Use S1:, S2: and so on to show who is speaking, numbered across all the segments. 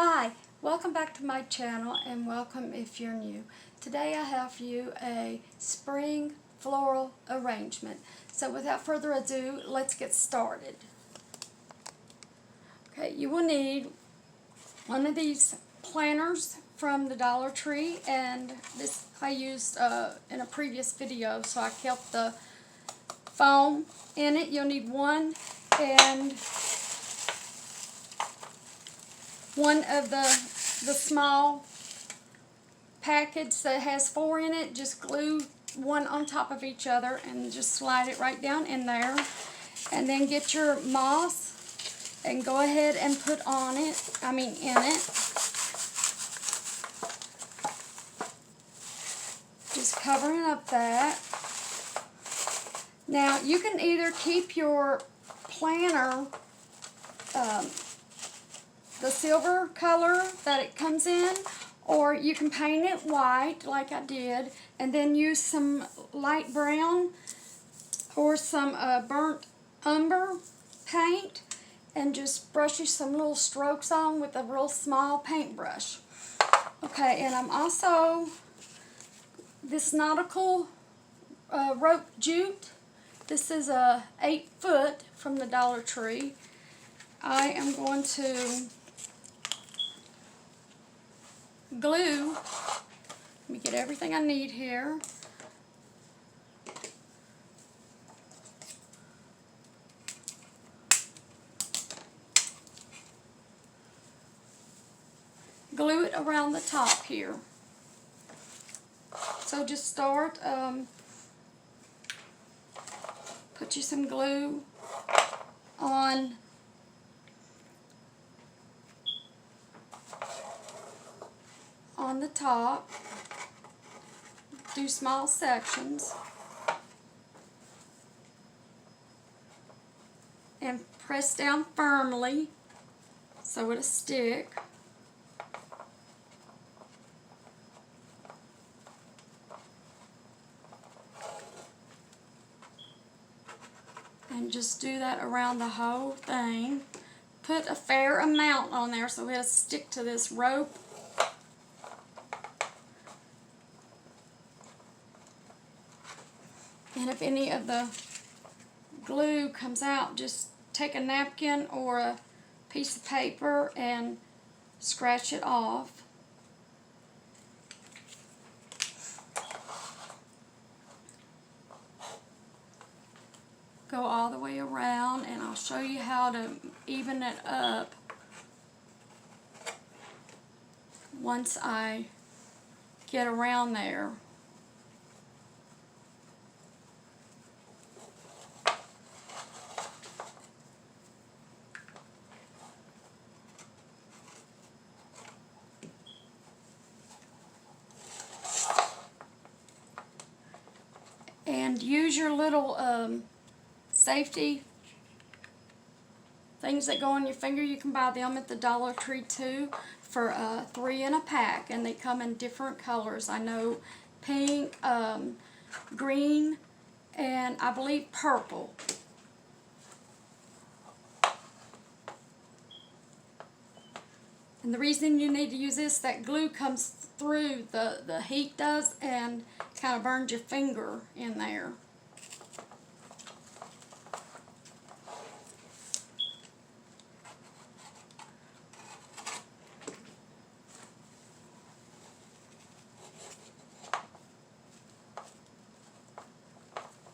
S1: Hi, welcome back to my channel and welcome if you're new. Today I have for you a spring floral arrangement. So without further ado, let's get started. Okay, you will need one of these planters from the Dollar Tree, and this I used in a previous video, so I kept the foam in it. You'll need one, and one of the small package that has 4 in it. Just glue one on top of each other and just slide it right down in there, and then get your moss and go ahead and put in it. Just covering up that. Now you can either keep your planter the silver color that it comes in, or you can paint it white like I did, and then use some light brown or some burnt umber paint and just brush you some little strokes on with a real small paintbrush. Okay, and I'm also, this nautical rope jute. This is a 8-foot from the Dollar Tree. I am going to glue, let me get everything I need here. Glue it around the top here. So just start, put you some glue on the top. Do small sections and press down firmly so it'll stick. And just do that around the whole thing. Put a fair amount on there so it'll stick to this rope. And if any of the glue comes out, just take a napkin or a piece of paper and scratch it off. Go all the way around, and I'll show you how to even it up once I get around there. And use your little safety things that go on your finger. You can buy them at the Dollar Tree too for 3 in a pack, and they come in different colors. I know pink, green, and I believe purple. And the reason you need to use this, that glue comes through, the heat does, and kind of burns your finger in there.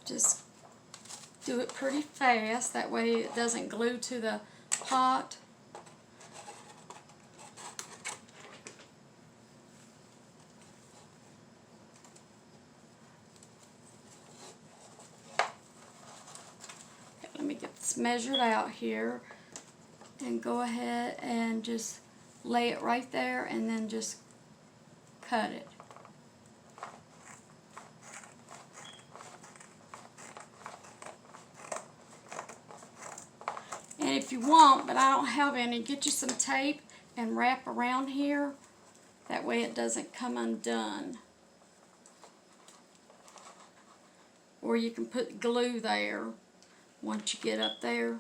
S1: Just do it pretty fast, that way it doesn't glue to the pot. Let me get this measured out here, and go ahead and just lay it right there and then just cut it. And if you want, but I don't have any, get you some tape and wrap around here. That way it doesn't come undone. Or you can put glue there once you get up there.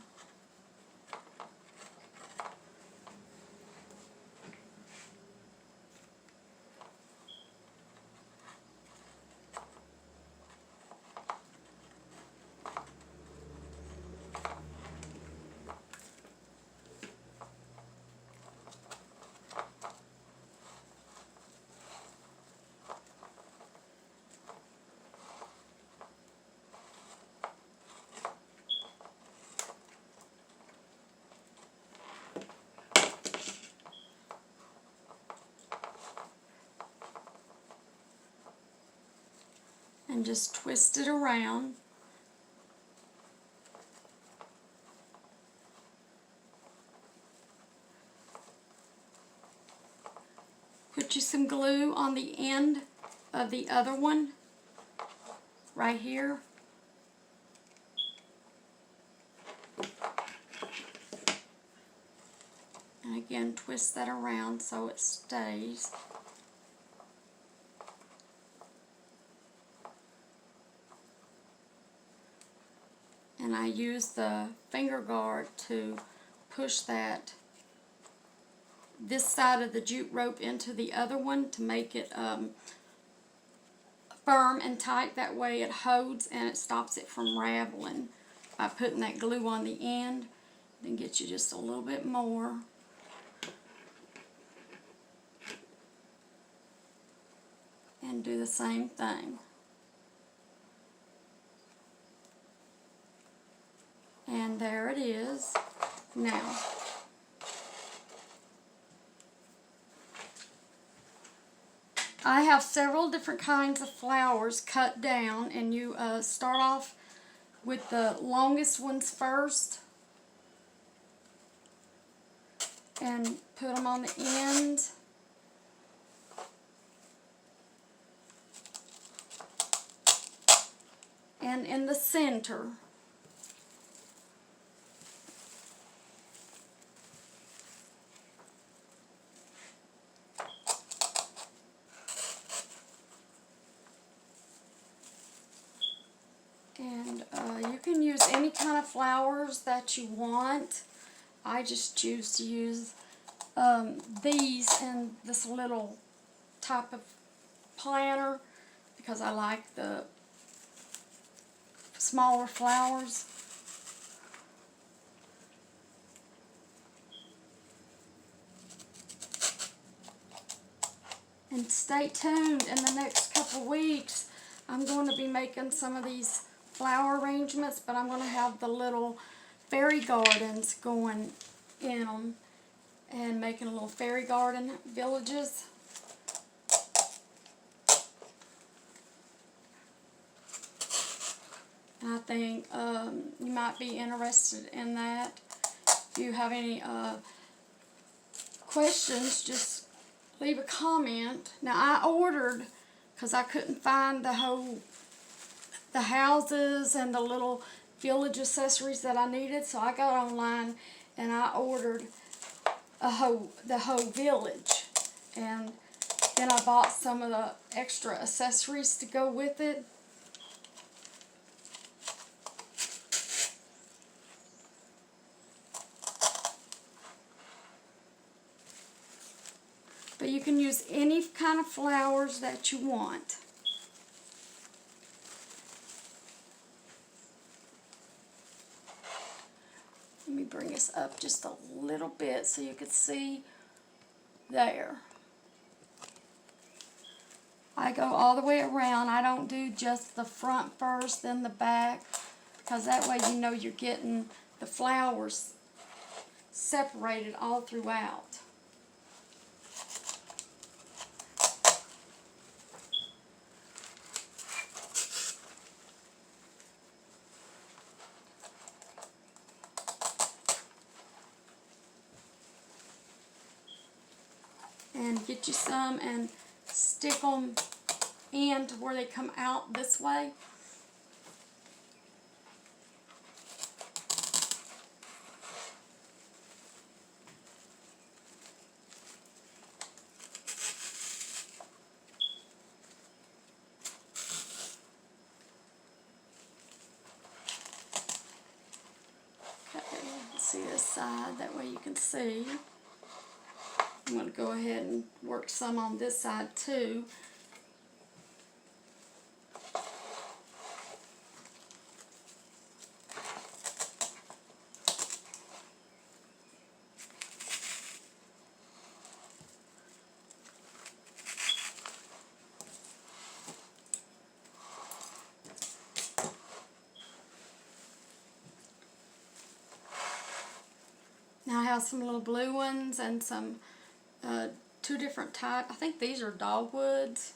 S1: and just twist it around. Put you some glue on the end of the other one, right here. And again, twist that around so it stays. And I use the finger guard to push this side of the jute rope into the other one to make it firm and tight. That way it holds and it stops it from raveling by putting that glue on the end. Then get you just a little bit more. And do the same thing. And there it is. Now, I have several different kinds of flowers cut down, and you start off with the longest ones first and put them on the end. And in the center. And you can use any kind of flowers that you want. I just choose to use these in this little type of planter because I like the smaller flowers. And stay tuned. In the next couple weeks I'm going to be making some of these flower arrangements, but I'm going to have the little fairy gardens going in them and making little fairy garden villages. I think you might be interested in that. If you have any questions, just leave a comment. Now I ordered, because I couldn't find the houses and the little village accessories that I needed, so I got online and I ordered the whole village. And then I bought some of the extra accessories to go with it. But you can use any kind of flowers that you want. Let me bring this up just a little bit so you can see there. I go all the way around. I don't do just the front first, then the back, because that way you know you're getting the flowers separated all throughout. And get you some and stick them in to where they come out this way. Okay, let's see this side, that way you can see. I'm going to go ahead and work some on this side too. Now I have some little blue ones and some two different types. I think these are dogwoods.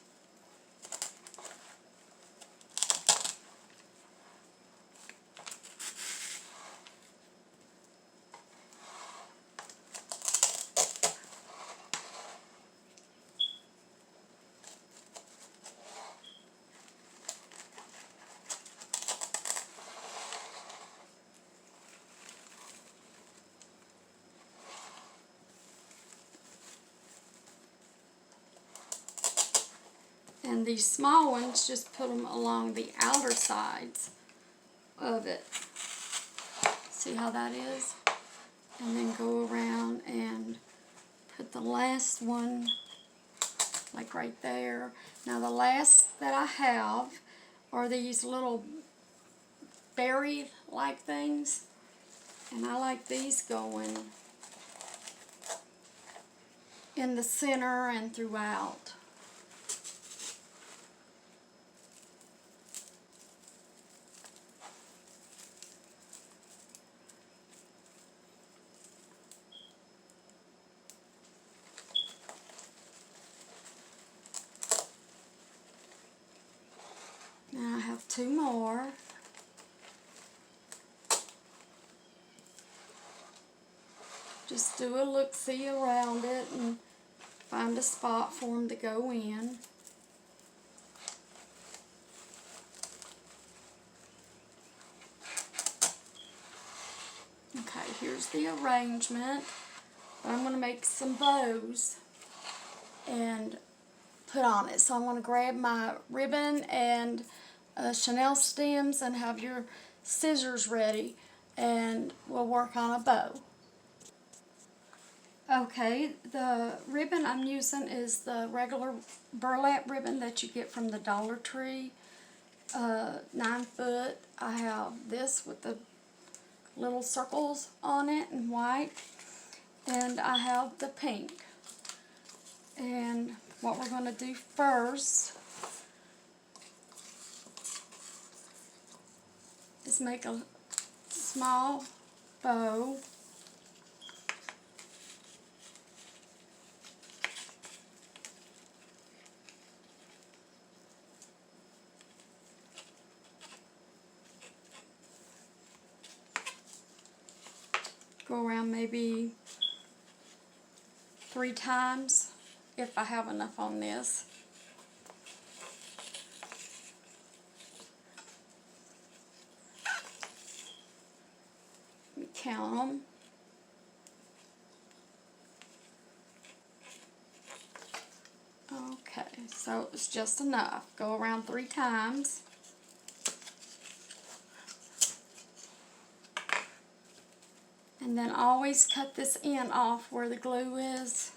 S1: And these small ones, just put them along the outer sides of it. See how that is? And then go around and put the last one like right there. Now the last that I have are these little berry like things, and I like these going in the center and throughout. Now I have two more. Just do a look-see around it and find a spot for them to go in. Okay, here's the arrangement. I'm going to make some bows and put on it. So I'm going to grab my ribbon and Chanel stems and have your scissors ready, and we'll work on a bow. Okay, the ribbon I'm using is the regular burlap ribbon that you get from the Dollar Tree, 9 foot. I have this with the little circles on it in white, and I have the pink. And what we're going to do first is make a small bow. Go around maybe 3 times if I have enough on this. Let me count them. Okay, so it's just enough. Go around 3 times. And then always cut this end off where the glue is.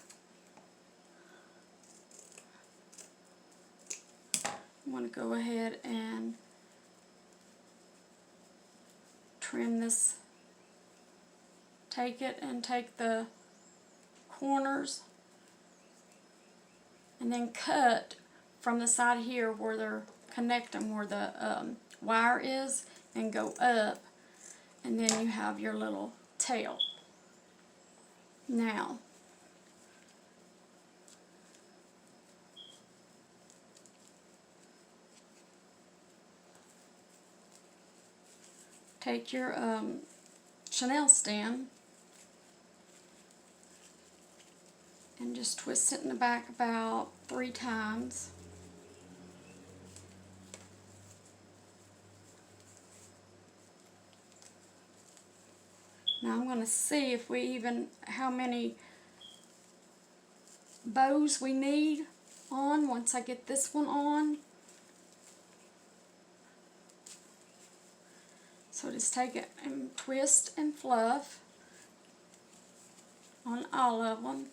S1: I'm going to go ahead and trim this. Take it and take the corners and then cut from the side here where they're connecting, where the wire is, and go up, and then you have your little tail. Now take your Chanel stem and just twist it in the back about 3 times. Now I'm going to see if we how many bows we need on once I get this one on. So just take it and twist and fluff on all of them.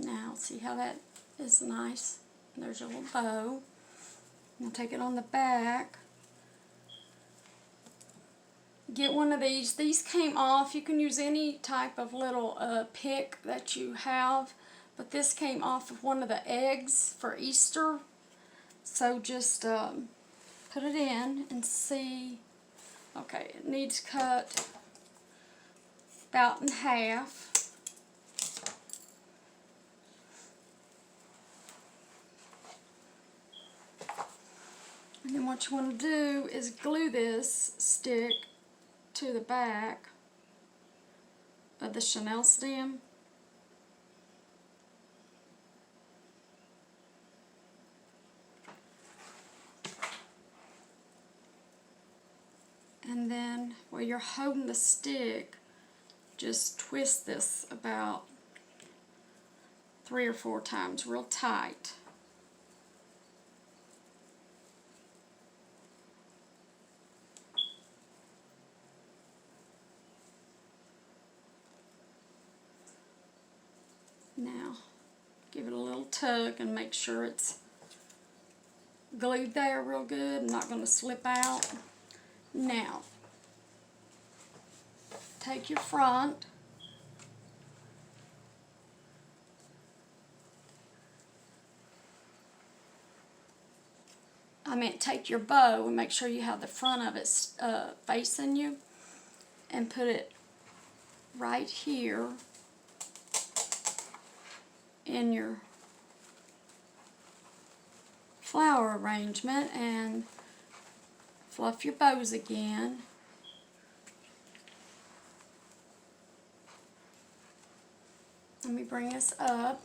S1: Now, see how that is nice? There's your little bow. Now take it on the back. Get one of these. These came off. You can use any type of little pick that you have, but this came off of one of the eggs for Easter. So just put it in and see. Okay, it needs cut about in half. what you want to do is glue this stick to the back of the chenille stem. And then while you're holding the stick, just twist this about 3 or 4 times real tight. Now, give it a little tug and make sure it's glued there real good and not going to slip out. Now, take your front, take your bow and make sure you have the front of it facing you, and put it right here in your flower arrangement, and fluff your bows again. Let me bring this up.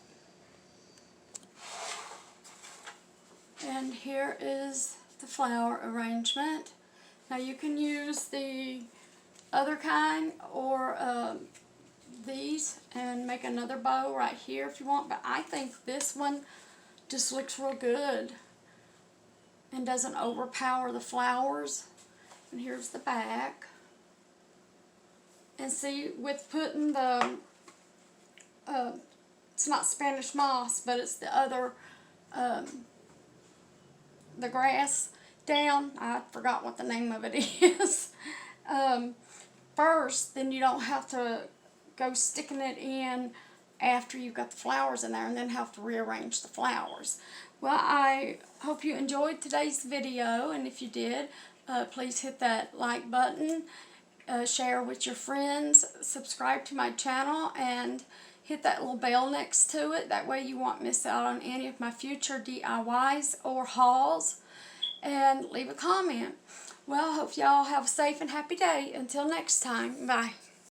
S1: And here is the flower arrangement. Now you can use the other kind or these and make another bow right here if you want, but I think this one just looks real good and doesn't overpower the flowers. And here's the back. And see, with putting the it's not Spanish moss, but it's the other the grass down, I forgot what the name of it is, first, then you don't have to go sticking it in after you've got the flowers in there and then have to rearrange the flowers. Well, I hope you enjoyed today's video, and if you did, please hit that like button, share with your friends, subscribe to my channel, and hit that little bell next to it. That way you won't miss out on any of my future DIYs or hauls. And leave a comment. Well, hope y'all have a safe and happy day. Until next time, bye.